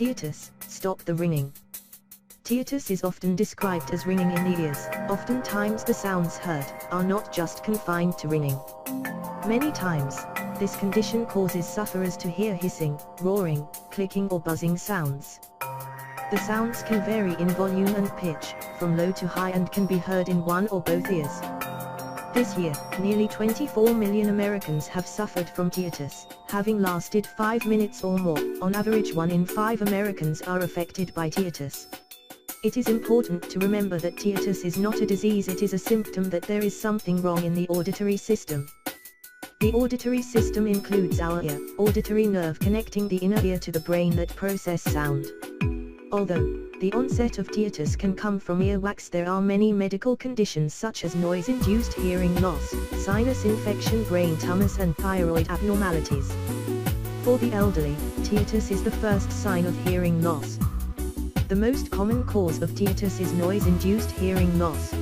Tinnitus, stop the ringing. Tinnitus is often described as ringing in the ears. Oftentimes the sounds heard are not just confined to ringing. Many times, this condition causes sufferers to hear hissing, roaring, clicking or buzzing sounds. The sounds can vary in volume and pitch, from low to high, and can be heard in one or both ears. This year, nearly 24 million Americans have suffered from tinnitus, having lasted 5 minutes or more. On average, 1 in 5 Americans are affected by tinnitus. It is important to remember that tinnitus is not a disease, it is a symptom that there is something wrong in the auditory system. The auditory system includes our ear, auditory nerve connecting the inner ear to the brain that process sound. Although the onset of tinnitus can come from earwax, there are many medical conditions such as noise-induced hearing loss, sinus infection, brain tumors and thyroid abnormalities. For the elderly, tinnitus is the first sign of hearing loss. The most common cause of tinnitus is noise-induced hearing loss.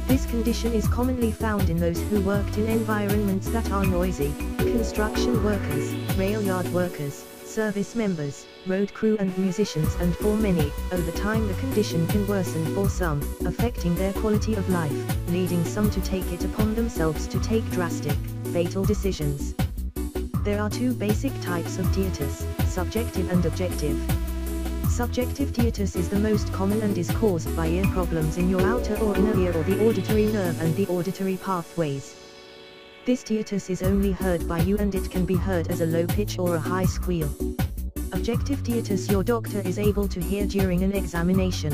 This condition is commonly found in those who worked in environments that are noisy: construction workers, rail yard workers, service members, road crew and musicians, and for many, over time the condition can worsen for some, affecting their quality of life, leading some to take it upon themselves to take drastic, fatal decisions. There are two basic types of tinnitus, subjective and objective. Subjective tinnitus is the most common and is caused by ear problems in your outer or inner ear or the auditory nerve and the auditory pathways. This tinnitus is only heard by you, and it can be heard as a low pitch or a high squeal. Objective tinnitus your doctor is able to hear during an examination.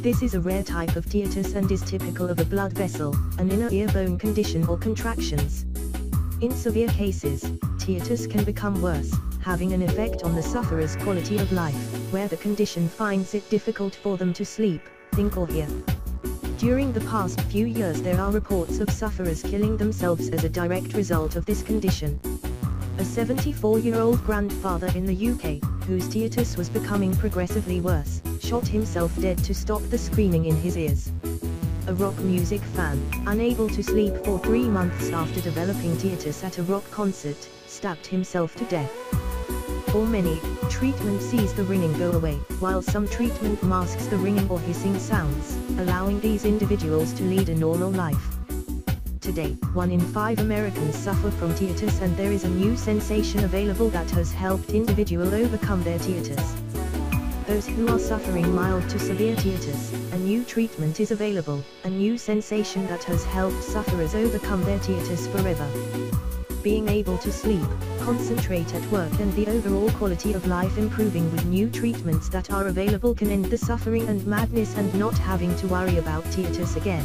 This is a rare type of tinnitus and is typical of a blood vessel, an inner ear bone condition or contractions. In severe cases, tinnitus can become worse, having an effect on the sufferer's quality of life, where the condition finds it difficult for them to sleep, think or hear. During the past few years there are reports of sufferers killing themselves as a direct result of this condition. A 74-year-old grandfather in the UK, whose tinnitus was becoming progressively worse, shot himself dead to stop the screaming in his ears. A rock music fan, unable to sleep for 3 months after developing tinnitus at a rock concert, stabbed himself to death. For many, treatment sees the ringing go away, while some treatment masks the ringing or hissing sounds, allowing these individuals to lead a normal life. Today, 1 in 5 Americans suffer from tinnitus, and there is a new sensation available that has helped individuals overcome their tinnitus. Those who are suffering mild to severe tinnitus, a new treatment is available, a new sensation that has helped sufferers overcome their tinnitus forever. Being able to sleep, concentrate at work and the overall quality of life improving with new treatments that are available can end the suffering and madness and not having to worry about tinnitus again.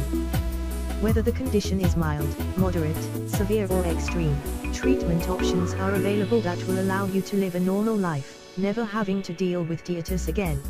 Whether the condition is mild, moderate, severe or extreme, treatment options are available that will allow you to live a normal life, never having to deal with tinnitus again.